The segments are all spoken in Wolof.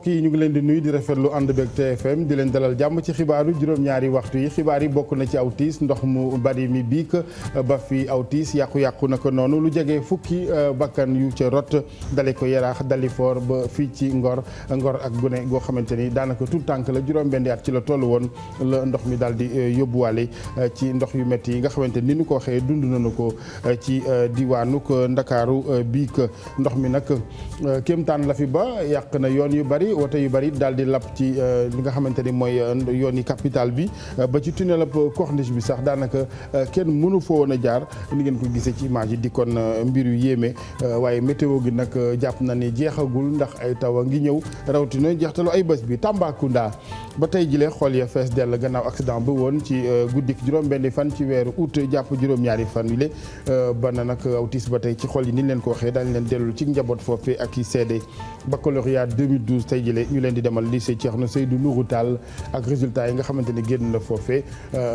yi ñu ngi leen di nuyu di rafetlu ànd beeg TFM di leen dalal jàmm ci xibaaru juróom-ñaari waxtu yi xibaar yi bokk na ci aw tiis ndox mu bari mi biik ba fi aw tiis yàqu-yàqu naka noonu lu jege fukki bakkan yu ca rot dale ko Yaraax Dalifort ba fii ci Ngor ak gune goo xamante ni daanaka tout tànk la juróom-benni at ci la toll woon la ndox mi daal di yóbbuwaale ci ndox yu métti yi nga xamante ni ñu ko waxee dund nañu ko ci diwaanu Ndakaaru biik ndox mi nag kéemtaan la fi ba yàq na yoon yu bari woto yu bari daal di lap ci li nga xamante ni mooy yoon yi capital bi ba ci tunnel ab corniche bi sax daanaka kenn mënu fa woon a jaar ni ngeen ko gisee ci image yi di kon mbir yu yéeme waaye météo gi nag jàpp na ni jeexagul ndax ay taw a ngi ñëw rawatina jeextalu ay bés bi Tambacounda ba tey jile xool ya fees dell gannaaw accident bi woon ci guddik juróom-benni fan ci weeru août jàpp juróom-ñaari fan wile ba na nag autis ba tey ci xool yi ni leen ko waxee dañ leen dellul ci njaboot foofee ak i seede baccalauréat 2012 tey jile ñu leen di demal lycée Thierno Seydou Nourou Tall ak résultat yi nga xamante ni génn na foofee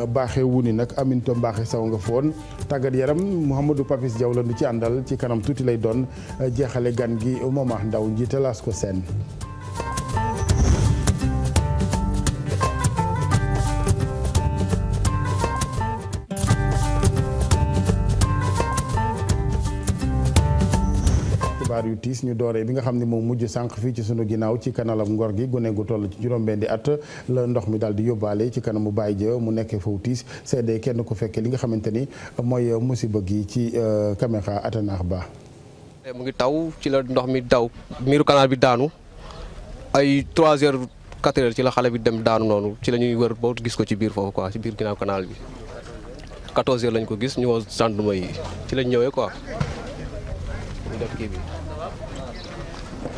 baaxee wu ni nag Aminto Mbaaxe Saw nga foon tàggat yaram Mouhamadou Papis Diaw la nu ci àndal ci kanam tuuti lay doon jeexale gan gi Momar Ndaw njiital Asko Sène. xibaar yu tiis ñu dooree bi nga xam ne moom mujj sànq fii ci sunu ginnaaw ci kanalam Ngor gi gune gu toll ci juróom-benni at la ndox mi daal di yóbbaale ci kanamu Baye Dia mu nekkee foofu tiis seede kenn ku fekkee li nga xamante ni mooy musiba gi ci caméra Atanaax Ba. mu ngi taw ci la ndox mi daw miiru canal bi daanu ay 3 heures 4 heures ci la xale bi dem daanu noonu ci la ñuy wër boo gis ko ci biir foofu quoi ci biir ginnaaw canal bi 14 heures lañ ko gis ñu woo gendarme yi ci lañ ñëwee quoi ñu def kii bi.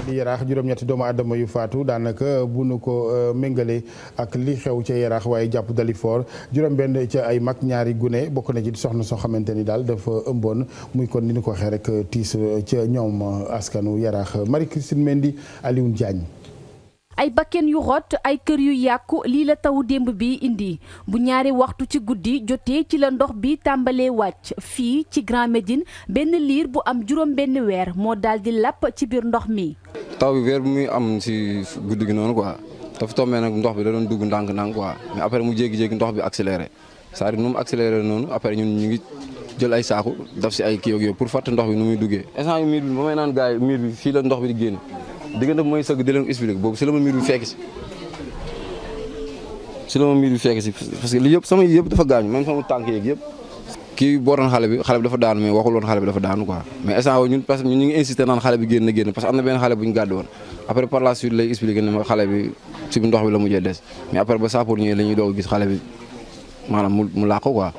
di Yaraax juróom-ñetti doomu aadama yu faatu daanaka bu nu ko méngale ak li xew ca Yaraax waaye jàpp Dalifort juróom-benn ca ay mag ñaari gune bokk na ci soxna soo xamante ni daal dafa ëmboon muy kon ni ñu ko waxee rek tiis ca ñoom askanu Yaraax Marie Christine Mendy Alioune Diagne. ay bakken yu rot ay kër yu yàqu lii la tawu démb bi indi bu ñaari waxtu ci guddi jotee ci la ndox bi tàmbalee wàcc fii ci Grand Médine benn liir bu am juróom benn weer moo daal di lapp ci biir ndox mi. taw bi weer bi muy am si guddi gi noonu quoi dafa tombé nag ndox bi da doon dugg ndànk-ndànk quoi mais après mu jékki-jékki ndox bi accéléré c'est-à-dire nu mu accéléré noonu après ñun ñu ngi jël ay saaku daf si ay kii ak yooyu pour fàtte ndox bi nu muy duggee. instant yi miir bi ba may naan gars yi miir bi fii la ndox bi di génn. diggante bi mooy sëgg di leen expliqué boobu si la ma miir bi fekk si parce que lii yëpp sama yëpp dafa gaañu même sama tànk yeeg yëpp kii booroon xale bi dafa daanu mais waxul woon xale bi dafa daanu quoi mais instant ñun parce que ñun ñu ngi insisté naan xale bi génn parce que am na benn xale bu ñu gàddu woon après par la suite lay expliqué ne ma xale bi si ndox bi la mujjee des mais après ba saa pour ñëwee la ñuy doog gis xale bi maanaam mu làqu quoi.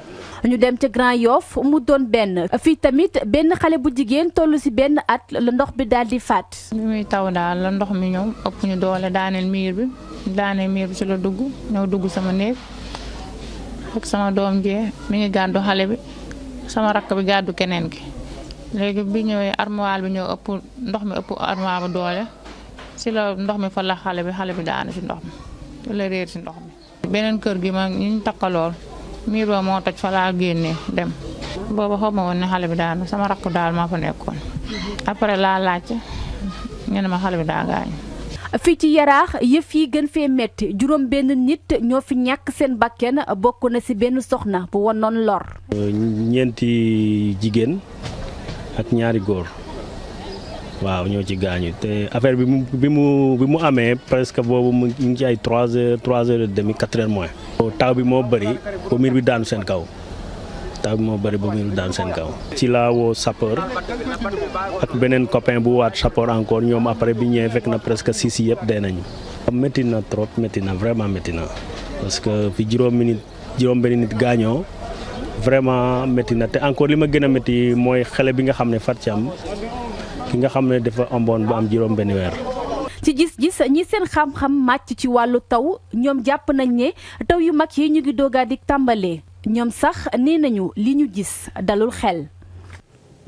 ñu dem ca Grand Yoff mu doon benn fii tamit benn xale bu jigéen toll ci benn at la ndox bi daal di faat. bi muy taw daal la ndox mi ñëw ëpp ñu doole daaneel miir bi ci la dugg sama néeg ak sama doom jee mi ngi gàddu xale bi sama rakk bi gàddu keneen ki léegi bi ñëwee armoire bi ñëw ëpp ndox mi ëpp armoire bi doole ci la ndox mi fa la xale bi daanu ci ndox mi la réer ci ndox mi. beneen kër gi ma ñu takkalool miir ba moo toj fa laa génnee dem booba xaw ma woon ne xale bi daanu sama rakk daal maa fa nekkoon après laa laajte ñu ne ma xale bi daa gaañu. fii ci Yaraax yëf yi gën fee metti juróom benn nit ñoo fi ñàkk seen bakken bokk na ci benn soxna bu wonoon lor. ñeenti jigéen ak ñaari góor waaw ñoo ci gaañu te affaire bi mu amee presque boobu mu ngi ci ay 3 heures et demi 4 heures moins. taw bi moo bëri ba miir bi daanu seen kaw ci laa woo sapeur ak beneen copain bu waat sapeur encore ñoom après bi ñëwee fekk na presque 6 yëpp dee nañu. métti na trop vraiment métti na parce que fi juróom benn nit gaañoo vraiment métti na te encore li ma gën a métti mooy xale bi nga xam ne Fatou Thiam ki nga xam ne dafa ëmboon ba am juróom benn weer. ci gis-gis ñi seen xam-xam màcc ci wàllu taw ñoom jàpp nañ ne taw yu mag yi ñu ngi doogaa di tàmbalee ñoom sax nee nañu li ñu gis dalul xel.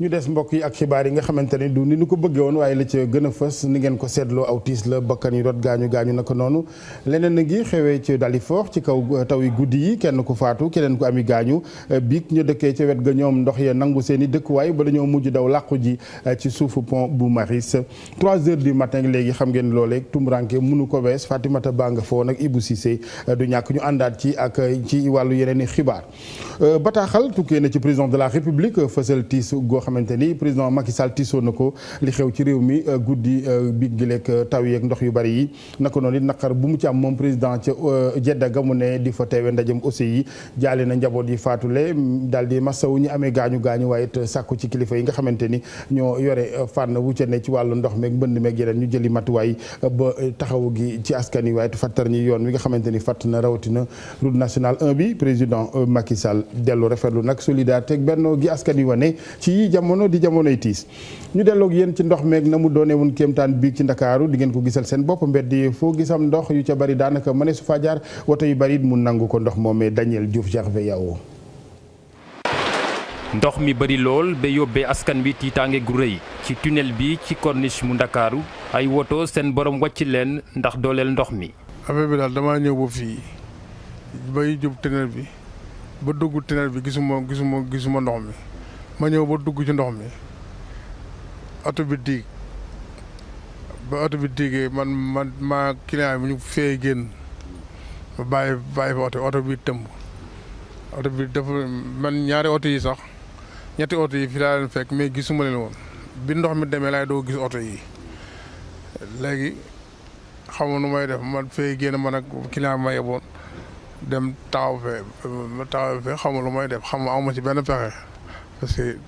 ñu des mbokk yi ak xibaar yi nga xamante ni du ni ñu ko bëggee woon waaye la ca gën a fës ni ngeen ko seetloo aw tiis la bakkan yi rot gaañu naka noonu leneen na ngi xewee ci Dalifort ci kaw taw yi guddi yi kenn ku faatu keneen ku ami gaañu biig ñu dëkkee ca wet ga ñoom ndox ya nangu seen i dëkkuwaay ba dañoo mujj daw làqu ji ci suufu pont bu Maris 3 heures du matin léegi xam ngeen loolee tumuranke mënu ko wees Fatimata Ba nga foo nag Ibou Cissé du ñàkk ñu àndaat ci ak ci wàllu yeneen i xibaar bataaxal tukkee na ci président de la République fësal tiis goo xamante ni président Macky Sall tiisoo na ko li xew ci réew mi guddi bi gileeg taw yeeg ndox yu bari yi naka noonu it naqar bu mu ci am moom président ca Jeddah ga mu ne di fa teewe ndajem aussi yi jaale na njaboot yi faatule daal di masawu ñu amee gaañu waaye it sàkku ci kilifa yi nga xamante ni ñoo yore fànn wu ca ne ci wàllu ndox meeg mbënd meeg yeneen ñu jëli matuwaay ba taxawu gi ci askan wi waaye it fattar ñi yoon wi nga xamante ni fatt na rawatina route nationale 1 bi président Macky Sall dellu rafetlu nag solidarité ak bennoo gi askan wi wane ci jamono di jamonoy tiis ñu delloog yéen ci ndox meeg na mu doone woon kéemtaan biig ci Ndakaaru di ngeen ko gisal seen bopp mbedd yi foo gisam ndox yu ca bari daanaka mëne su fa jaar woto yu bari mu nangu ko ndox moomee Daniel Diouf Gervais Yao ndox mi bari lool ba yóbbee askan wi tiitaange gu rëy ci tunnel bi ci corniche mu Ndakaaru ay woto seen borom wàcc leen ndax dooleel ndox mi. affaire bi daal damaa ñëw ba fii bay jub tunnel bi ba dugg tunnel bi gisuma ndox mi ma ñëw ba dugg ci ndox mi oto bi diig ba oto bi diigee ma client bi ñu fee génn ba bàyyi fa oto bi tëmb oto bi dafa man ñaari oto yi sax ñetti oto yi fi laa leen fekk mais gisuma leen woon bi ndox mi demee laay doo gis oto yi léegi xamu nu may def man fee génn man ak client bi ma yeboon dem taxaw fee xamu lu may def xamu awma ci benn pexe parce que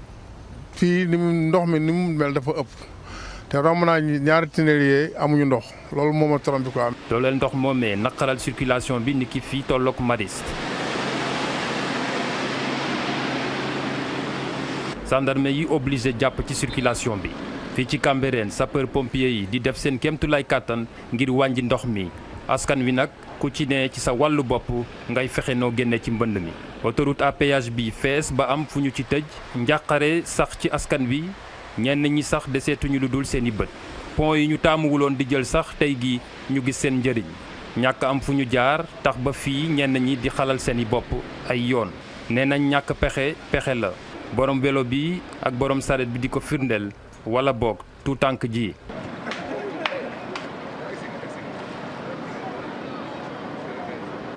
fii ndox mi ni mu mel dafa ëpp te romb naa ñaari tunnelier amuñu ndox loolu moo ma trompé quoi. dooleel ndox moomee naqaral circulation bi ni ki fii tolloog Mariste. gendarme yi obligé jàpp ci circulation bi fii ci Cambérène sapeur pompier yi di def seen kéemtulaay kàttan ngir wàññi ndox mi askan wi nag ku ci ne ci sa wàllu bopp ngay fexe noo génne ci mbënd mi. autoroute à péage bi fees ba am fu ñu ci tëj njàqare sax ci askan wi ñenn ñi sax deseetuñu lu dul seen i bët pont yi ñu taamuwuloon di jël sax tey gi ñu gis seen njëriñ ñàkk am fu ñu jaar tax ba fii ñenn ñi di xalal seen i bopp ay yoon nee nañ ñàkk pexe la borom vélo bi ak borom saret bi di ko firndeel wala boog tout tànk ji.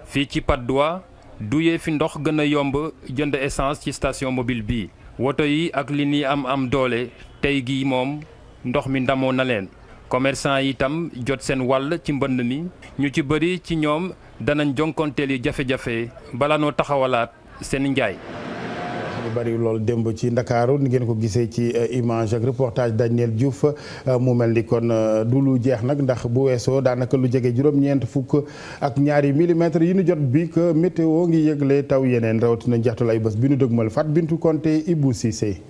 fii ci Patte d'Oie duyee fi ndox gën a yomb jënd essence ci station mobile bi woto yi ak li ni am doole tey gi moom ndox mi ndamoo na leen commerçant yi itam jot seen wàll ci mbënd mi ñu ci bëri ci ñoom danañ jonkonteel yi jafe-jafe bala noo taxawalaat seen njaay. lu bari loolu démb ci Ndakaaru ni ngeen ko gisee ci image ak reportage Daniel Diouf mu mel ni kon du lu jeex nag ndax bu weesoo daanaka lu jege juróom-ñeent fukk ak ñaari millimètres yi nu jot bi que météo ngi yëgle taw yeneen rawatina njeextal ay bés bi nu dëgmal Fat Bintou Konté Ibou Cissé.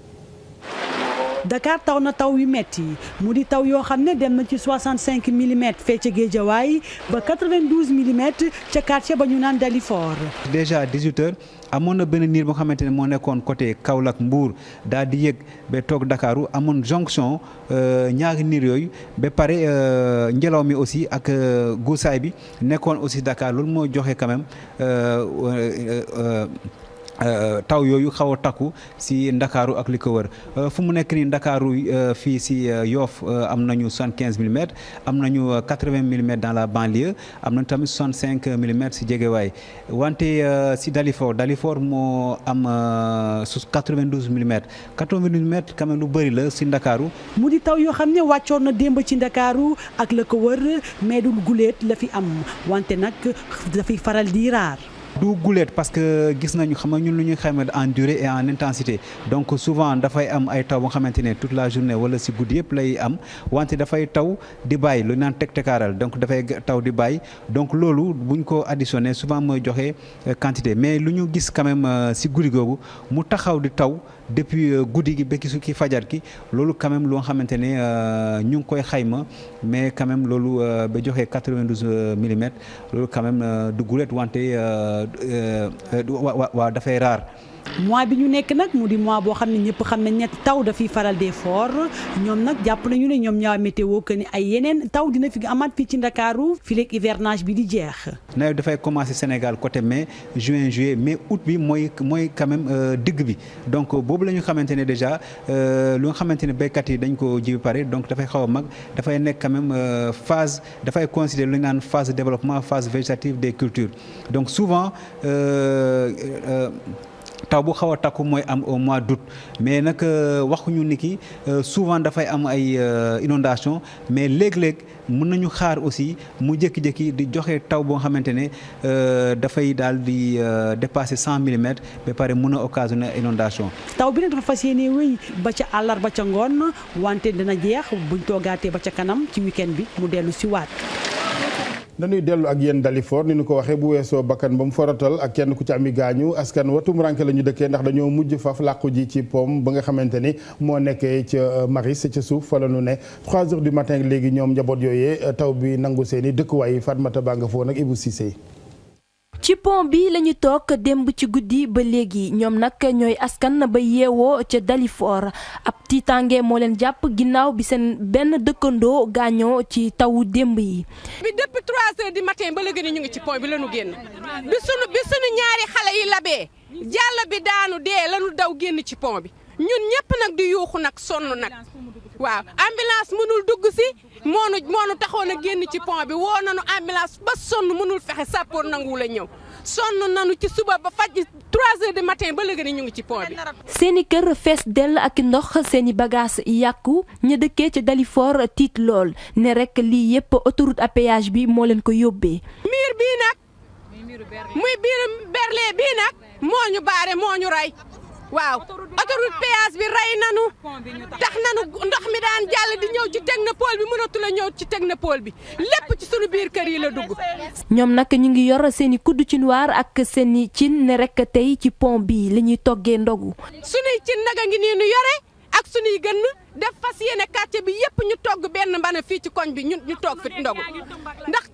Dakar taw na taw yu metti mu di taw yoo xam ne dem na ci 65 millimètres fee ca Guédiawaye ba 92 millimètres ca quartier ba ñu naan Dalifort. déjà 18h amoon na benn niir boo xamante ne moo nekkoon côté Kaolack Mbour daal di yëg ba toog Dakaru amoon jonction ñaari niir yooyu ba pare ngelaw mi aussi ak guusaay bi nekkoon aussi Dakar loolu moo joxe quand même. taw yooyu xaw a takku si Ndakaaru ak li ko wër fu mu nekk nii Ndakaaru fii si Yoff am nañu 75 millimètres am nañu 80 millimètres dans la banlieue am nañu tamit 65 millimètres si Guédiawaye wante si Dalifort moo am 92 millimètres 92 millimètres quand même lu bëri la si Ndakaaru. mu di taw yoo xam ne wàccoon na démb ci Ndakaaru ak la ko wër mais du guléet la fi am wante nag dafay faral di raar. du guleet parce que gis nañu xam nga ñun lu ñuy xayma en durée et en intensité donc souvent dafay am ay taw ba nga xamante ne toute la journée wala si guddi yëpp lay am wante dafay taw di bàyyi lu naan teg-tegaaral donc dafay taw di bàyyi donc loolu buñ ko additionné souvent mooy joxe quantité mais lu ñu gis quand même si guddi googu mu taxaw di taw depuis guddi gi ba ki fajar ki loolu quand même loo xamante ne ñu ngi koy xayma mais quand même loolu ba joxe 92 millimètres loolu quand même du guleet wante waaw dafay raar mois bi ñu nekk nag mu di mois boo xam ne ñëpp xam nañ ne taw dafiy faral des forts ñoom nag jàpp nañu ne ñoom ñaa météo que ni ay yeneen taw dina fi amaat fii ci Ndakaaru fii léegi hivernage bi di jeex. nawet dafay commencer Sénégal côté mai juin juillet mais août bi mooy quand même digg bi donc boobu la ñu xamante ne déjà lu nga xamante ne béykat yi dañ ko ji pare donc dafay xaw a mag dafay nekk quand même phase dafay considérer lu ñu naan phase de développement phase végétative des cultures donc souvent taw bu xaw a takku mooy am au mois d'août mais nag waxuñu ni ki souvent dafay am ay inondation mais léeg-léeg mën nañu xaar aussi mu jékki-jékki di joxe taw boo xamante ne dafay daal di dépasser 100 millimètres ba pare mën a occasionner inondation taw bi nag dafa fas yéene wéy ba ca àllarba ca ngoon wante dina jeex buñ toogaatee ba ca kanam ci week-end bi mu dellu si waat. dañuy dellu ak yéen Dalifort ni ñu ko waxee bu weesoo bakkan ba mu forotal ak kenn ku ci ami gaañu askan watum ranke la ñu dëkkee ndax dañoo mujj faf làqu ji ci pom ba nga xamante ni moo nekkee ca Maris ca suuf fa la ñu ne 3 heures du matin léegi ñoom njaboot yooyee taw bi nangu seen i dëkkuwaay Fatmata baa nga foo nag Ibou Cissé. ci pont bi la ñu toog démb ci guddi ba léegi ñoom nag ñooy askan ba yeewoo ca Dalifort ab tiitange moo leen jàpp ginnaaw bi seen benn dëkkandoo gaañoo ci tawu démb yi. bi depuis 3 heures du matin ba léegi ñu ngi ci pont bi la ñu génn bi sunu ñaari xale yi labee jàll bi daanu dee la ñu daw génn ci pont bi ñun ñëpp nag di yuuxu nag sonn nag waaw ambulance mënul dugg si moonu taxoon a génn ci pont bi woo nañu ambulance ba sonn mënul fexe sappoor nangu la ñëw sonn nañu ci suba ba faj 3 heures du matin ba léegi ñu ngi ci pont bi. seeni kër fees dell ak ndox seeni bagage yàqu ñu dëkkee ca Dalifort tiit lool ne rek lii yëpp autoroute à péage bi moo leen ko yóbbee. miir bii nag muy biir berle bii nag moo ñu baare moo ñu rey. waaw autoroute péage bi rey nanu tax nanu ndox mi daan jàll di ñëw ci technopole bi mënatu la ñëw ci technopole bi lépp ci sunu biir kër yi la dugg. ñoom nag ñu ngi yor seeni kuddu ci noir ak seeni cin ne rek tey ci pont bi la ñuy toggee ndogu. sunuy cin nag a ngi nii nu yore ak sunuy gën def fas yéene quartier bi yëpp ñu togg benn mbana fii ci koñ bi ñu toog fi ndogu ndax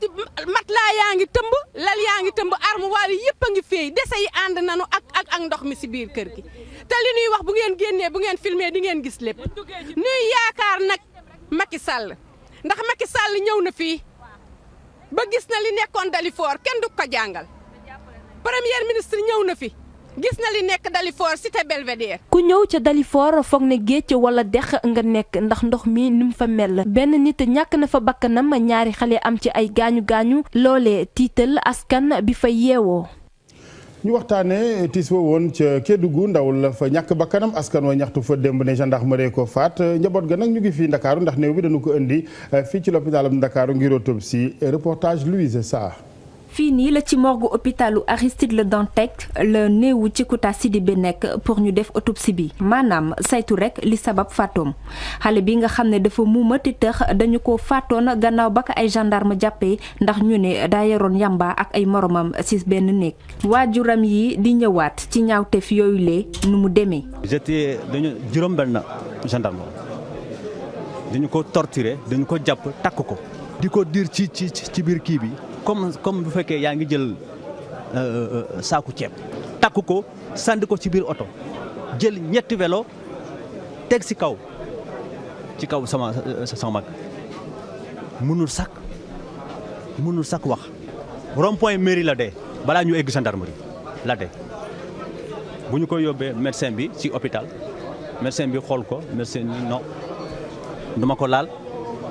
matelas yaa ngi tëmb lal yaa ngi tëmb armoire yi yëpp a ngi féey dese yi ànd nanu ak ndox mi si biir kër gi te li ñuy wax bu ngeen génnee bu ngeen filmé di ngeen gis lépp ñuy yaakaar nag Macky Sall ndax Macky Sall ñëw na fii ba gis na li nekkoon Dalifort kenn du ko jàngal premier ministre ñëw na fi gis na li nekk Dalifort cité Belvédère. ku ñëw ca Dalifort foog ne géej wala dex nga nekk ndax ndox mi ni mu fa mel benn nit ñàkk na fa bakkanam ñaari xale am ci ay gaañu gaañu loolee tiital askan bi fa yeewoo. ñu waxtaanee tiis wa woon ca Kédougou ndaw la fa ñàkk bakkanam askan wa ñaxtu fa démb ne gendarmerie ko faat njaboot ga nag ñu ngi fii Ndakaaru ndax néew bi dañu ko indi fii ci l'hôpitalam Ndakaaru ngir autopsie reportage Louise Sarr. fii nii la ci morgue hôpitalu Aristide Le Dantec la néewu ci Kouta Sidibé nekk pour ñu def autopsie bi maanaam saytu rek li sabab faatoom xale bi nga xam ne dafa muuma ti tëx dañu ko faatoon gannaaw ba ko ay gendarme jàppee ndax ñu ne daa yoroon yamba ak ay moromam ci benn néeg waajuram yi di ñëwaat ci ñaawteef yooyu lee nu mu demee. dañu juróom benn gendarme dañu ko torturer dañu ko jàpp takk ko di ko diir ci biir kii bi. comme bu fekkee yaa ngi jël saaku ceeb takk ko sànni ko ci biir oto jël ñetti vélo teg ci kaw sama mag mënul sakk wax rond-point mairie la dee balaa ñu egg gendarmerie la dee bu ñu ko yóbbee médecin bi ci hôpital médecin bi xool ko médecin bi non duma ko laal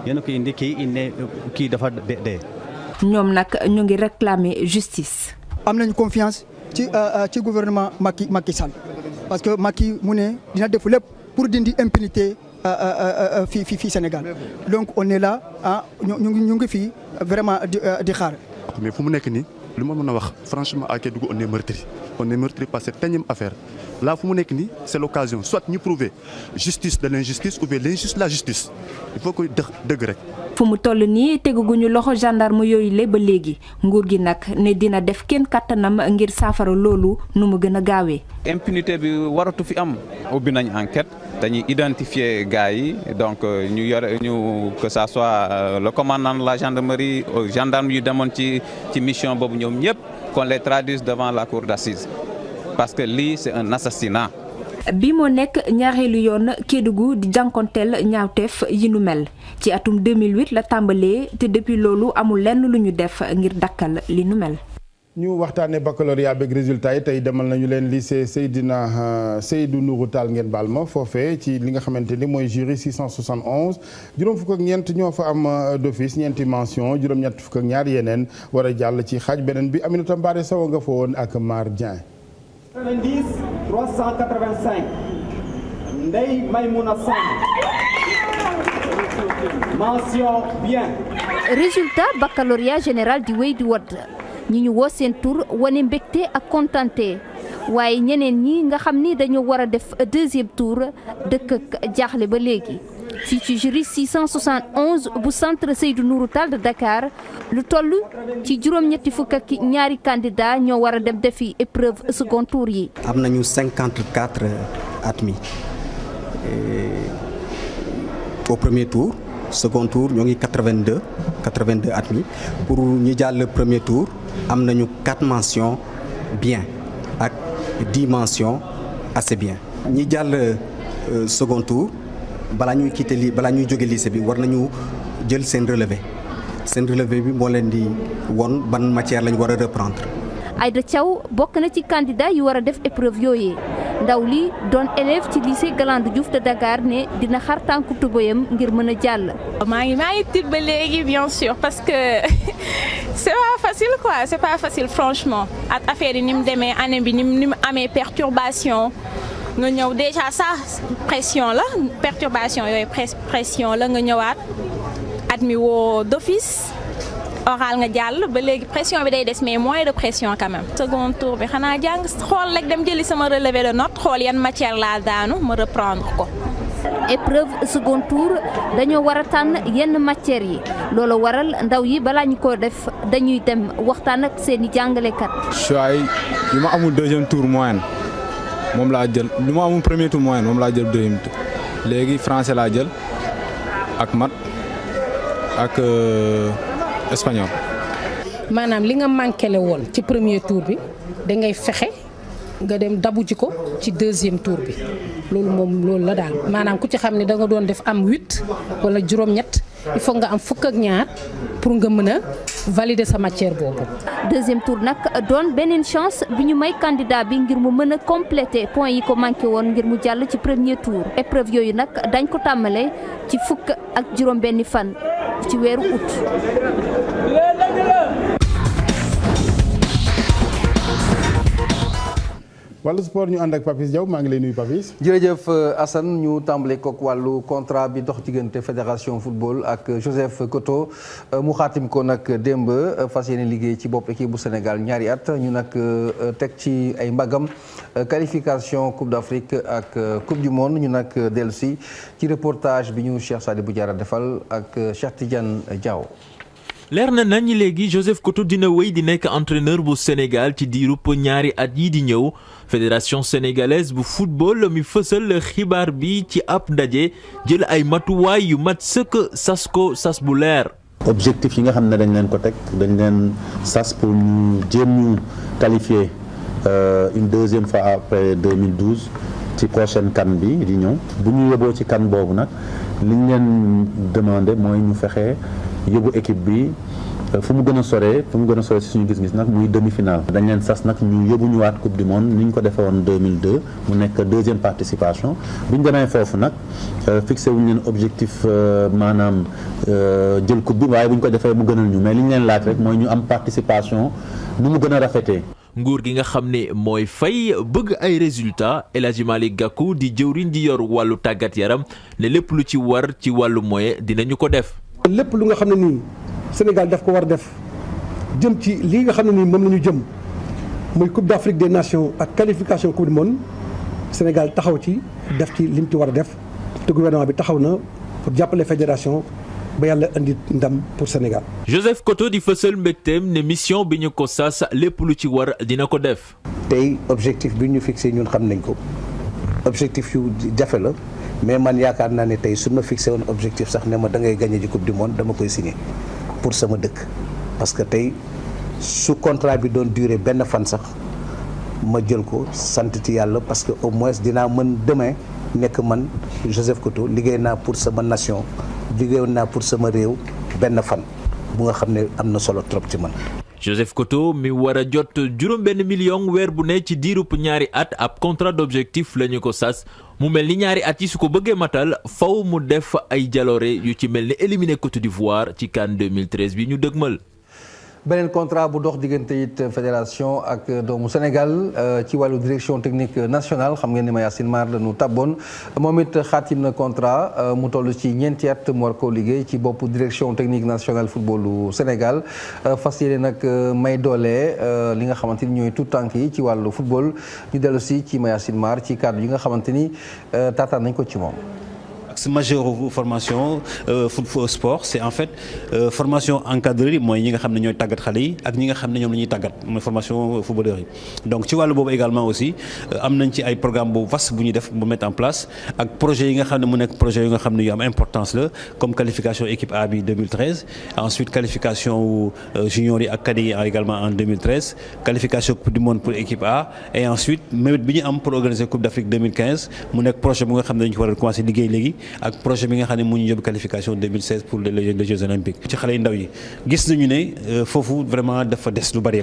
yéen a ko indi kii dafa dee. ñoom nag ñu ngi réclamer justice. am nañu confiance ci gouvernement Macky Sall parce que Macky mu ne dina def lépp pour dindi impunité fii Sénégal donc on est là ñu ngi fii vraiment di xaar. mais fu mu nekk nii li ma mën a wax franchement à Kédougou on est meurtri par cette énième affaire là fu mu nekk nii c'est l'occasion soit ñu prouver justice de l'injustice ou bien l'injustice la justice il faut que dëgg rek. fu mu toll nii teguguñu loxo gendarme yooyu le ba léegi nguur gi nag ne dina def kenn kattanam ngir saafara loolu nu mu gën a gaawee. impunité bi waratu fi am ubbi nañ enquête dañuy identifier gars yi donc que ça soit le commandant de la gendarmerie gendarme yu demoon ci mission boobu ñoom ñëpp qu'on les traduise devant la cour d'assises parce que lii c'est un assassinat. bi moo nekk ñaareelu yoon Kédougou di jànkonteel ñaawteef yi nu mel ci atum 2008 la tàmbalee te depuis loolu amul lenn lu ñu def ngir dakkal li nu mel. ñu waxtaanee baccalauréat beeg résultat yi tey demal nañu leen lycée Seydou Nourou Tall ngeen baal ma foofee ci li nga xamante ni mooy jury 671 juróom fukk ak ñeent ñoo fa am d'office ñeenti mention juróom-ñett fukk ak ñaar yeneen war a jàll ci xaaj beneen bi Aminata Mbaare Sow nga fa woon ak Mar Dieng. 90 385 Ndeye Maymouna Samb mention bien. résultat baccalauréat général di wéy di wadd ñi ñu woo seen tur wane mbégte ak kontante waaye ñeneen ñi nga xam ni dañoo war a def deuxième tour dëkk ak jaaxle ba léegi fii ci jury 671 bu centre Seydou Nourou Tall de Dakar lu toll ci juróom-ñetti fukk ak ñaari candidat ñoo war a dem defi épreuve second tour yi. am nañu 54 admis au premier tour. second tour ñoo ngi 82 admis pour ñu jàll premier tour am nañu 4 mentions bien ak 10 mentions assez bien ñi jàll second tour balaa ñuy quitter balaa ñuy jóge lycée bi war nañu jël seen relevé bi moo leen di won ban matière lañ war a reprendre. Aïda Thiaw bokk na ci candidat yu war a def épreuve yooyee ndaw li doon élève ci lycée Galandou Diouf de Dakar ne dina xar tànku tubéyam ngir mën a jàll. maa ngi tiit ba léegi bien sûr parce que c'est pas facile quoi c'est pas facile franchement ak affaire yi ni mu demee année bi ni mu amee perturbation nga ñëw déjà ça pression la perturbation yooyu pression la nga ñëwaat admis woo d'office. oral nga jàll ba léegi pression bi day des mais moins de pression quand même. second tour bi xanaa jàng xool rek dem jëli sama relevé de note xool yan matière laa daanu ma reprendre ko. épreuve second tour dañoo war a tànn yenn matières yi loolu waral ndaw yi balaa ñu ko def dañuy dem waxtaan ak seen i jàngalekat. choix yi ma amul deuxième tour moyenne moom laa jël li ma amul premier tour moyenne moom laa jël deuxième tour léegi français laa jël ak maths ak. espagnol. maanaam li nga manqué le woon ci premier tour bi da ngay fexe nga dem dabu ji ko ci deuxième tour bi loolu la daal maanaam ku ci xam ne da nga doon def am 8 wala juróom-ñett il faut nga am fukk ak ñaar pour nga mën a valider sa matière boobu. deuxième tour nag doon beneen chance bi ñu may candidat bi ngir mu mën a compléter points yi ko manqué woon ngir mu jàll ci premier tour épreuve yooyu nag dañ ko tàmmale ci fukk ak juróom-benni fan. ci weeru août. wàllu sport ñu ànd ak Papis Diaw maa ngi lay nuyu Papis. jërëjëf Assane ñu tàmbale kook wàllu contrat bi dox diggante fédération football ak Joseph Koto mu xaatim ko nag démb fas yéene liggéey ci bopp équipe bu Sénégal ñaari at ñu nag teg ci ay mbagam qualification Coupe d'Afrique ak Coupe du Monde ñu nag dellusi ci reportage bi ñu Cheikh Sadibou Diarra defal ak Cheikh Tidiane Diaw. leer na nañ léegi Joseph Koto dina wéy di nekk entraîneur bu Sénégal ci diirub ñaari at yi di ñëw fédération sénégalaise bu football mi fësal xibaar bi ci ab ndaje jël ay matuwaay yu mat sëkk sas ko sas bu leer. objectif yi nga xam ne dañ leen ko teg dañ leen sas pour ñu jéem ñu qualifier une deuxième fois après 2012 ci prochaine CAN bi di ñëw bu ñu yóbboo ci CAN boobu nag li ñu leen demandé mooy ñu fexe. yóbbu équipe bi fu mu gën a soree si suñu gis-gis nag muy demi-finale dañ leen sas nag ñu yóbbu ñu waat coupe du monde ni ñu ko defee woon 2002 mu nekk deuxième participation bu ñu demee foofu nag fixé wuñu leen objectif maanaam jël coupe bi waaye bu ñu ko defee mu gënal ñu mais li ñu leen laaj rek mooy ñu am participation nu mu gën a rafetee. nguur gi nga xam ne mooy fay bëgg ay résultats El Hadji Malick Gakou di jëwriñ di yor wàllu tàggat yaram ne lépp lu ci war ci wàllu moyen dinañu ko def. lépp lu nga xam ne nii Sénégal daf ko war def jëm ci lii nga xam ne nii moom la ñu jëm muy Coupe d'Afrique des Nations ak qualification Coupe du Monde Sénégal taxaw ci def ci lim ci war a def te gouvernement bi taxaw na pour jàppale fédération ba yàlla indi ndam pour Sénégal. Joseph Koto di fësal mbégteem ne mission bi ñu ko sas lépp lu ci war dina ko def. tey objectif bi ñu fixé ñun xam nañ ko objectif yu jafe la. mais man yaakaar naa ne tey su ma fixé woon objectif sax ne ma da ngay gagné ji coupe du monde dama koy signé pour sama dëkk parce que tey su contrat bi doon durer benn fan sax ma jël ko sant ci yàlla parce que au moins dinaa mën demain nekk man Joseph Koto liggéey naa pour sama nation liggéey naa pour sama réew benn fan bu nga xam ne am na solo trop ci man. Joseph Koto mi war a jot $1 million weer bu ne ci diirub ñaari at ab contrat d'objectif la ñu ko sas mu mel ni ñaari at yi su ko bëggee matal faw mu def ay jaloore yu ci mel ni éliminer Côte d'Ivoire ci CAN 2013 bi ñu dëgmal. beneen contrat bu dox diggante it fédération ak doomu Sénégal ci wàllu direction technique nationale xam ngeen ni Mayacine Mar la ñu tabboon moom it xaatim na contrat mu toll ci ñeenti at mu war koo liggéey ci bopp direction technique nationale footballu Sénégal fas yéene nag may doole li nga xamante ni ñooy tout tànk yi ci wàllu football ñu dellu si ci Mayacine Mar ci kàddu yi nga xamante ni taataan nañ ko ci moom. Majeur formation football sport c'est en fait formation encadrée mooy ñi nga xam ne ñooy tàggat xale yi ak ñi nga xam ne ñoom la ñuy tàggat mooy formation footballeur yi donc ci wàllu boobu également aussi am nañ ci ay programme bu vaste bu ñuy def bu mettre en place ak projet yi nga xam ne mu nekk projet yi nga xam ne yu am importance la comme qualification équipe A bi 2013 ensuite qualification junior yi ak cadets yi également en 2013 qualification coupe du monde pour équipe A et ensuite mébét bi ñu am pour organiser coupe d'Afrique 2015 mu nekk projet bu nga xam ne dañu ko war a commencer liggéey léegi ak projet bi nga xam ne mu ñu yóbbu qualification 2016 pour les Jeux olympiques ci xale yu ndaw yi gis nañu ne foofu vraiment dafa des lu bari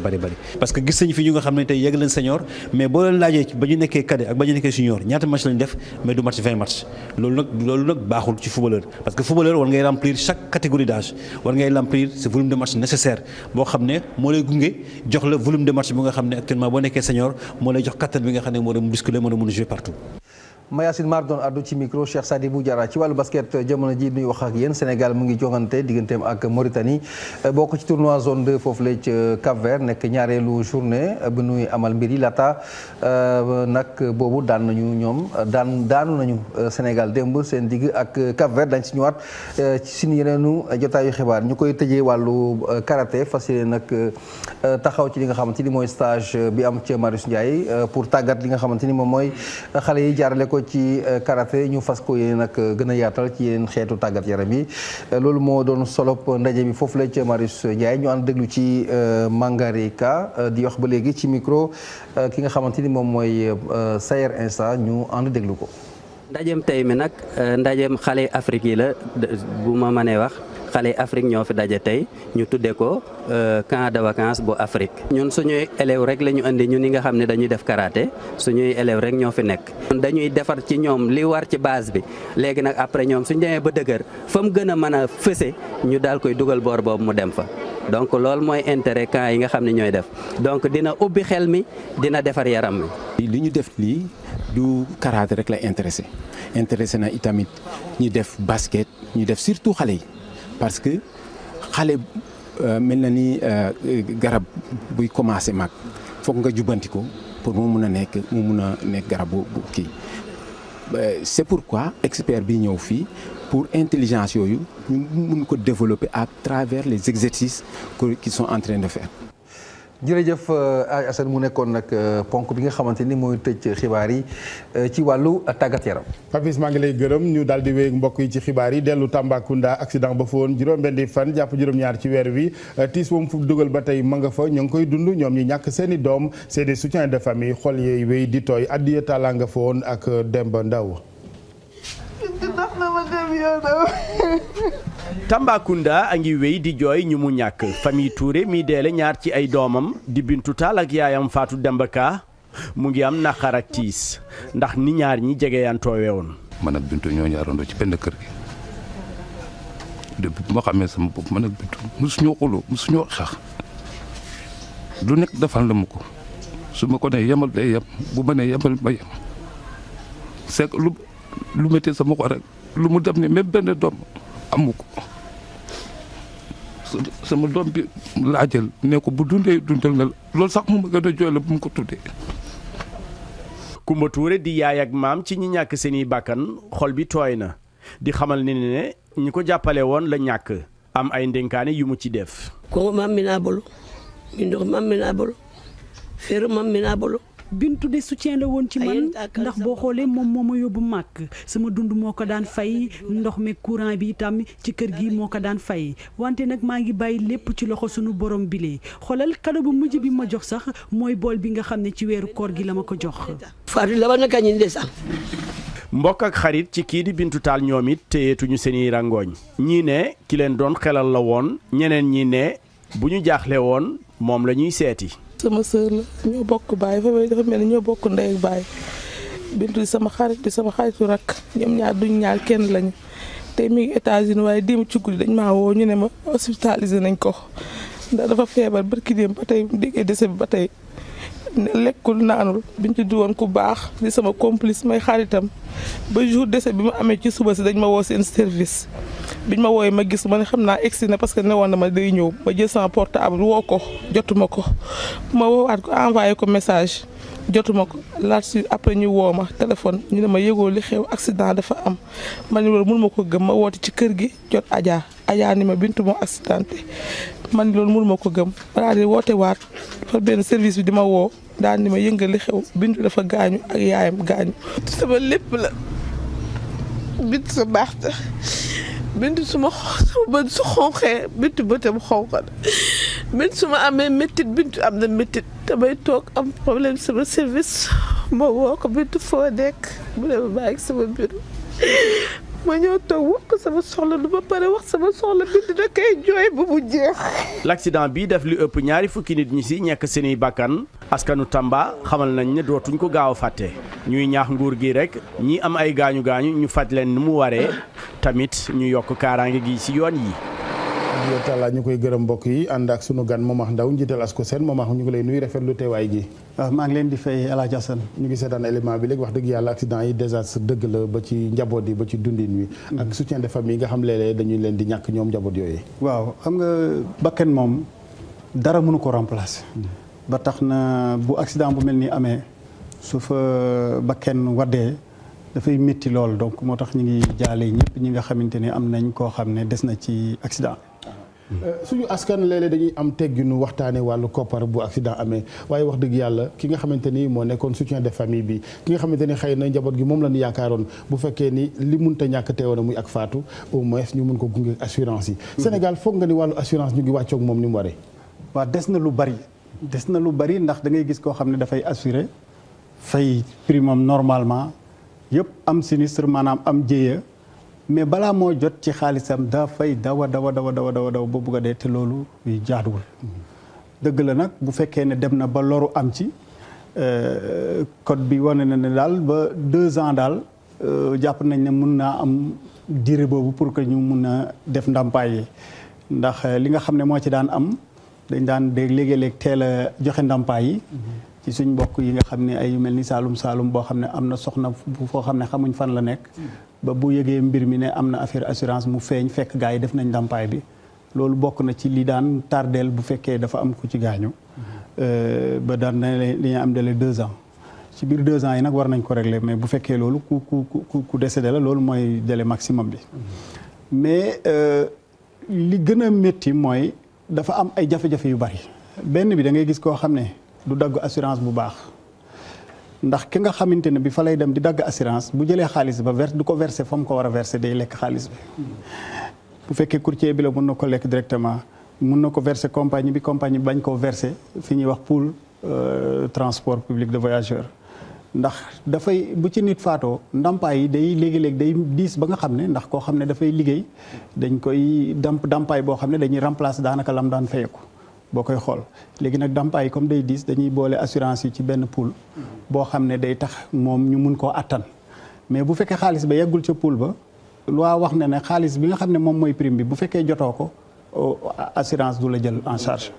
parce que gis nañu fi ñu nga xam ne tey yegg leen senior mais boo leen laajee ba ñu nekkee cadet ak ba ñu nekkee junior ñaata match lañu def mais du match 20 match loolu nag baaxul ci footballeur parce que footballeur war ngay remplir chaque catégorie d'âge war ngay remplir ce volume de match nécessaire boo xam ne moo lay gunge jox la volume de match bi nga xam ne actuellement boo nekkee senior moo lay jox kattan bi nga xam ne moo doon bousculer moo doon mën a jouer partout. Mayacine Mar doon addu ci micro Cheikh Sadibou Diarra ci wàllu basket jamono ji nuy wax ak yéen Sénégal mu ngi jongante digganteem ak Mauritanie bokk ci tournoi zone 2 foofu la ci Cap-Vert nekk ñaareelu journée bi nuy amal mbir yi laata nag boobu daanu nañu Sénégal démb seen digg ak Cap-Vert dañ si ñëwaat ci suñu yeneenu jotaayu xibaar ñu koy tëjee wàllu karaté fas yéene nag taxaw ci li nga xamante ni mooy stage bi am ca Marius Ndiaye pour tàggat li nga xamante ni moom mooy xale yi jaarale ko ci karaté ñu fas ko yéen nag gën a yaatal ci yeneen xeetu tàggat yaram yi loolu moo doon solop ndaje bi foofu la ca Marius Ndiaye ñu ànd déglu ci Mangarika di wax ba léegi ci micro ki nga xamante ni moom mooy Sayer Insa ñu ànd déglu ko. ndajeem tey mi nag ndajeem xale Afrique yi la bu ma mënee wax. xale Afrique ñoo fi daje tey ñu tuddee ko camp de vacances bu Afrique ñun suñuy élèves rek la ñu indi ñun ñi nga xam ne dañuy def karaté suñuy élèves rek ñoo fi nekk. dañuy defar ci ñoom li war ci base bi léegi nag après ñoom suñu demee ba dëgër fa mu gën a mën a fëse ñu daal koy dugal boor boobu mu dem fa donc loolu mooy intérêt camp yi nga xam ne ñooy def donc dina ubbi xel mi dina defar yaram mi. li ñu def lii du karaté rek la intéressé na itamit ñu def basket ñu def surtout xale yi. parce que xale mel na ni garab buy commencé mag foog nga jubanti ko pour mu mun a nekk garab bu kii c'est pourquoi expert bi ñëw fii pour intelligence yooyu ñu mun ko développer à travers les exercices qu'ils sont en train de faire. jërëjëf Assane mu nekkoon nag ponk bi nga xamante ni mooy tëj xibaar yi ci wàllu tàggat yaram. Papis maa ngi lay gërëm ñu daal di wéy mbokk yi ci xibaar yi dellu Tambacounda accident ba fa woon juróom-benni fan jàpp juróom-ñaar ci weer wi tiis moom fu dugal ba tey ma nga fa ñoo ngi koy dund ñoom ñi ñàkk seen i doom c'est des soutiens de famille xol yeey wéy di tooy addiya tàllaa nga fa woon ak Demba Ndaw. Tambacounda a ngi wéy di jooy ñu mu ñàkk famille Touré mi deele ñaar ci ay doomam di Bintu Taal ak yaayam Fatou Demba Ka mu ngi am naqar ak tiis ndax ni ñaar ñi jegeyantoowe woon. man ak Bintu ñoo ñaarandoo ci benn kër gi depuis bu ma xamee sama bopp man ak Bintu mosuñoo xuloo mosuñoo xeex lu nekk defal la ma ko su ma ko nee yemal day yem bu ma nee yemal ma yem c'est que lu méttee sama ko rek lu mu dem ni même benn doom amu ko sama doom bi laa jël ne ko bu dundee dundal na loolu sax mu ma gën a jooy la bu mu ko tuddee. Kumba Touré di yaay ak maam ci ñi ñàkk seeni bàkkan xol bi tooy na di xamal ne ñi ko jàppale woon la ñàkk am ay ndénkaane yu mu ci def. ko mam mina bolo min do mam mina bolo fer mam mina bolo Bintu de soutien la woon ci man ndax boo xoolee moom moo ma yóbbu màkk sama dund moo ko daan fay ndox mi courant bi itam ci kër gi moo ko daan fay wante nag maa ngi bàyyi lépp ci loxo sunu borom bile xoolal cadeau bu mujj bi ma jox sax mooy bool bi nga xam ne ci weeru koor gi la ma ko jox. mbokk ak xarit ci kii di Bintu Tall ñoom it téyeetuñu seeni rangooñ ñii ne ki leen doon xelal la woon ñeneen ñi ne bu ñu jaaxle woon moom la ñuy seeti. sama sœur la ñoo bokk baay dafa mel ni ñoo bokk ndey ak baay Bintu di sama xarit di sama xaritu rakk ñoom ñaar duñ ñaar kenn lañu te mi ngi États-Unis waaye démb ci guddi dañ maa woo ñu ne ma hospitalisé nañ ko ndax dafa feebar barki démb ba tey déggee dese bi ba tey ne lekkul naanul Bintu di woon ku baax di sama complice may xaritam ba jour décès bi ma amee ci suba si dañ ma woo seen service biñ ma wooyee ma gis ma ne xam naa egsi na parce que ne woon na ma day ñëw ma jël sama portable woo ko jotuma ko ma woowaat ko envoyé ko message jotuma ko là-dessus après ñu woo ma téléphone ñu ne ma yëgoo li xew accident dafa am ma ne loolu mënu ma ko gëm ma woote ci kër gi jot Adja ni ma Bintu moo accidenté man loolu mënu ma ko gëm balaa di woote waat fa benn service bi di ma woo daal ni ma yëngal li xew Bintu dafa gaañu ak yaayam gaañu. sama lépp la Bintu sa baax ta Bintu sama bët su xonqee Bintu bëtam xonq na Bintu su ma amee méttit Bintu am na méttit damay toog am problème sama service ma woo ko Bintu foo nekk mu ne ma bàyyi sama bureau ma ñëw toog wax ko sama soxla lu ma pare wax sama soxla Bintu da koy jooy ba mu jeex. l'accident bii def lu ëpp ñaari fukki nit ñi si ñekk seeni bakkan askanu Tamba xamal nañ ne dootuñ ko gaaw a fàtte ñuy ñaax nguur gi rek ñi am ay gaañu gaañu ñu faj leen ni mu waree tamit ñu yokk kaaraange gi ci yoon yi. yow Talla ñu koy gërëm mbokk yi ànd ak sunu gan Momar Ndao njiital ASCOSEN Momar ñu ngi lay nuyu rafetlu teewaay gi. waaw maa ngi leen di fay El Hadj Assane. ñu ngi seetaan élément bi léegi wax dëgg yàlla accident yi désastre dëgg la ba ci njaboot yi ba ci dundin wi. ak soutien de famille nga xam léeg-léeg dañuy leen di ñàkk ñoom njaboot yooyu. waaw xam nga bakkan moom dara mënu ko remplacer. ba tax na bu accident bu mel ni amee su fa bakkan waddee dafay métti lool donc moo tax ñu ngi jaale ñëpp ñi nga xamante ne am nañ koo xam ne des na ci accident. suñu askan léeg-léeg dañuy am tegginu waxtaane wàllu koppar bu accident amee waaye wax dëgg yàlla ki nga xamante ni moo nekkoon soutien de famille bi ki nga xamante ni xëy na njaboot gi moom la ñu yaakaaroon bu fekkee ni li munta ñàkk teewoon muy ak faatu au moins ñu mun ko gunge assurance yi. Sénégal foog nga ni wàllu assurance ñu ngi wàccoog moom ni mu waree. waaw des na lu bari ndax da ngay gis koo xam ne dafay assuré fay primam normalement yëpp am sinistre maanaam am jéeya. mais balaa moo jot ci xaalisam dafay dawa ba bugg a dee te loolu jaaduwul dëgg la nag bu fekkee ne dem na ba loru am ci code bi wane na ne daal ba 2 ans daal jàpp nañ ne mun naa am durée boobu pour que ñu mun a def ndàmpaay yi ndax li nga xam ne moo ci daan am dañ daan dégg léegi-léeg teel a joxe ndàmpaay yi ci suñ mbokk yi nga xam ne ay yu mel ni Saalum boo xam ne am na soxna foo xam ne xamuñ fan la nekk ba bu yëgee mbir mi ne am na affaire assurance mu feeñ fekk gars yi def nañ ndàmpaay bi loolu bokk na ci li daan tardeel bu fekkee dafa am ku ci gaañu ba daan na dañuy am délai 2 ans ci biir 2 ans yi nag war nañ ko régler mais bu fekkee loolu ku décédé la loolu mooy délai maximum bi mais li gën a métti mooy dafa am ay jafe-jafe yu bari benn bi da ngay gis koo xam ne du dagg assurance bu baax ndax ki nga xamante ne bi fa lay dem di dagg assurance bu jëlee xaalis ba du ko verser fa mu ko war a verser day lekk xaalis bi bu fekkee courtier bi la mun na ko lekk directement mun na ko verser compagnie bi bañ koo verser fi ñuy wax pool transport public de voyageurs ndax dafay bu ci nit faatoo ndàmpaay yi day léegi-léegi day diis ba nga xam ne ndax koo xam ne dafay liggéey dañ koy ndàmpaay boo xam ne dañuy remplacer daanaka lam daan fayeku boo koy xool léegi nag ndàmpaay comme day diis dañuy boole assurance yi ci benn pool boo xam ne day tax moom ñu mun koo attan mais bu fekkee xaalis ba yeggul ca pool ba loi wax na ne xaalis bi nga xam ne moom mooy prime bi bu fekkee jotoo ko assurance du la jël en charge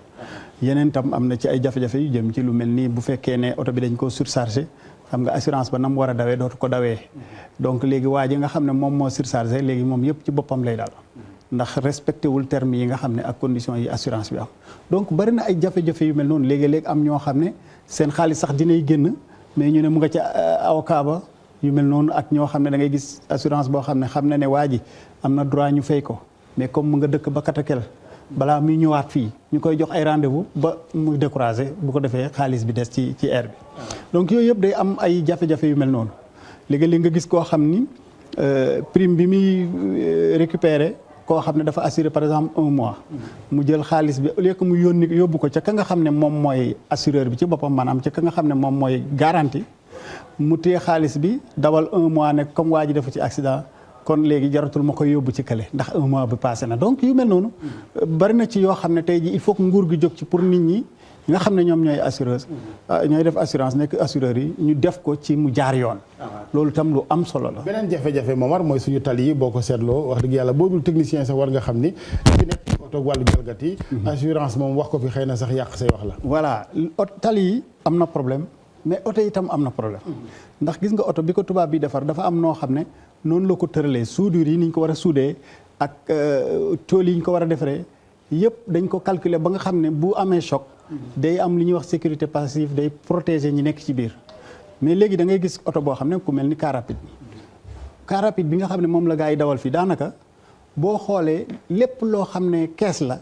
yeneen tam am na ci ay jafe-jafe yu jëm ci lu mel nii bu fekkee ne oto bi dañ koo surchargé xam nga assurance ba nam war a dawee dootu ko dawee donc léegi waa ji nga xam ne moom moo surchargé léegi moom yëpp ci boppam lay daal ndax respecté wul terme yi nga xam ne ak conditions yi assurance bi am donc bari na ay jafe-jafe yu mel noonu léegi-léegi am ñoo xam ne seen xaalis sax dinay génn mais ñu ne mu nga ca avocat ba yu mel noonu ak ñoo xam ne da ngay gis assurance boo xam ne xam na ne waa ji am na droit ñu fay ko mais comme mu nga dëkk ba Katakel balaa muy ñëwaat fii ñu koy jox ay rendez-vous ba muy découragé bu ko defee xaalis bi des ci air bi. donc yooyu yëpp day am ay jafe-jafe yu mel noonu léegi-léeg nga gis koo xam ni prime bi muy récupérer koo xam ne dafa assuré par exemple 1 mois mu jël xaalis bi au lieu que mu yóbbu ko ca ka nga xam ne moom mooy assureur bi ci boppam maanaam ca ka nga xam ne moom mooy garantie mu téye xaalis bi dawal 1 mois ne comme waa ji dafa ci accident kon léegi jaratul ma koy yóbbu ci kële ndax 1 mois bi passé na donc yu mel noonu bari na ci yoo xam ne tey ji il faut que nguur gi jóg ci pour nit ñi nga xam ne ñoom ñooy assureuse ñooy def assurance nekk assureurs yi ñu def ko ci mu jaar yoon. loolu tam lu am solo la. beneen jafe-jafe Momar mooy suñu tali yi boo ko seetloo wax dëgg yàlla boo dul technicien sax war nga xam ni fi nekk oto wàllu jalgati assurance moom wax ko fi xëy na sax yàq say wax la. voilà tali yi am na problème mais oto yi tam am na problème ndax gis nga oto bi ko tubaab bi defar dafa am noo xam ne noonu la ko tëralee soudure yi ni ñu ko war a soudee ak tool yi ñu ko war a defaree yëpp dañ ko calculer ba nga xam ne bu amee choc. day am li ñuy wax sécurité passive day protéger ñi nekk ci biir mais léegi da ngay gis oto boo xam ne ku mel ni car rapide bi nga xam ne moom la gaa yi dawal fii daanaka boo xoolee lépp loo xam ne kees la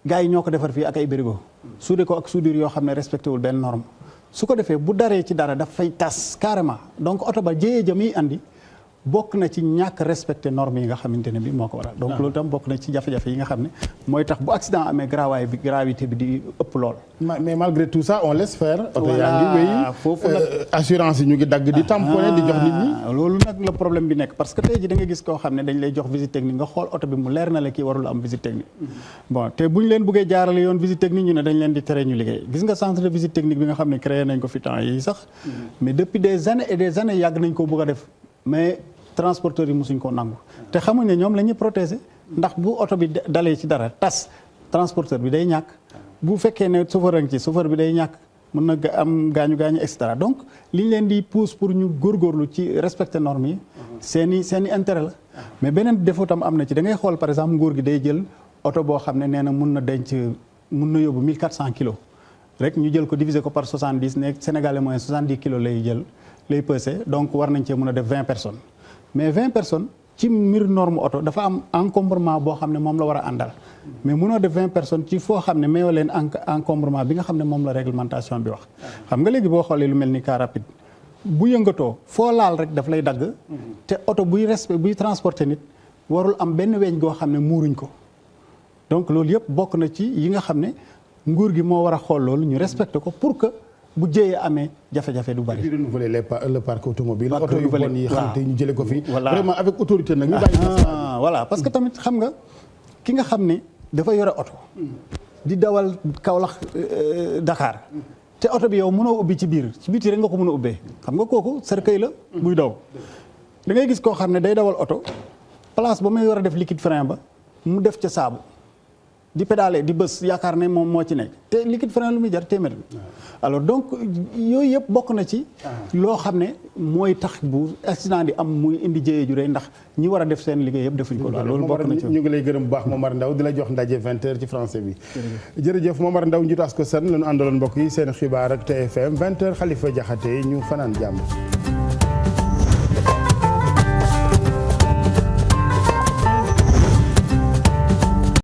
gaa yi ñoo ko defar fii ak ay bérigo soudé ko ak soudure yoo xam ne respecté wul benn norme su ko defee bu daree ci dara daf fay tas carrément donc oto ba jéyee ja muy andi bokk na ci ñàkk respecté normes yi nga xamante ne bi moo ko waral donc loolu tam bokk na ci jafe-jafe yi nga xam ne mooy tax bu accident amee gravité bi di ëpp lool. mais malgré tout ça on laisse faire. oto yaa ngi wéy foofu nag assurance yi ñu ngi dagg di tamponné di jox nit ñi. loolu nag la problème bi nekk parce que tey ji da nga gis koo xam ne dañ lay jox visite technique nga xool oto bi mu leer na la kii warul am visite technique. bon te bu ñu leen bëggee jaarale yoon visite technique ñu ne dañ leen di tere ñu liggéey gis nga centre de visite technique bi nga xam ne créé nañ ko fi temps yi sax mais depuis des années et des années yàgg nañ ko bëgg a def mais transporteurs yi mosuñ koo nangu te xamuñ ne ñoom la ñuy protéger ndax bu oto bi dalee ci dara tas transporteur bi day ñàkk bu fekkee ne chauffeur ci chauffeur bi day ñàkk mën na am gaañu et cetera donc liñ leen di pousse pour ñu góorgóorlu ci respecter normes yi seen i intérêt la mais beneen défaut tam am na ci da ngay xool par exemple nguur gi day jël oto boo xam ne nee na mun na yóbbu 1400 kilos rek ñu jël ko diviser ko par 70 ne Sénégalais mooy 70 kilos lay peser donc war nañ cee mën a def 20 personnes mais 20 personnes ci mbir norme oto dafa am encombrement boo xam ne moom la war a àndal mais mënoo def 20 personnes ci foo xam ne mayoo leen encombrement bi nga xam ne moom la réglementation bi wax. xam nga léegi boo xoolee lu mel ni car rapide bu yëngatoo foo laal rek daf lay dagg te oto buy transporter nit warul am benn weñ goo xam ne muuruñ ko donc loolu yëpp bokk na ci yi nga xam ne nguur gi moo war a xool loolu ñu respecté ko pour que. bu jëyee amee jafe-jafe du bari. di renouveler le parc automobile oto yu bon yi xam te ñu jëlee ko fi. vraiment avec autorité nag ñu bàyyi voilà parce que tamit xam nga ki nga xam ne dafa yore oto. di dawal Kaolack Dakar. te oto bi yow mënoo ubbi ci biti rek nga ko mën a ubbee xam nga kooku cercueil la muy daw. da ngay gis koo xam ne day dawal oto place ba muy war a def liquide frein ba mu def ca saabu. di pédale di bës yaakaar ne moom moo ci nekk te liquide frein lu muy jar téeméer bi alors donc yooyu yëpp bokk na ci loo xam ne mooy tax bu accident di am muy indi jëye ju rëy ndax ñi war a def seen liggéey yëpp defuñ ko loolu bokk na ci ñu ngi lay gërëm bu baax Momar Ndao di la jox ndaje 20h ci français bi jërëjëf Momar Ndao njiitu Ascosen lañu àndaloon mbokk yi seen xibaar ak TFM 20h Khalifa Diakhaté ñu fanaan jàmm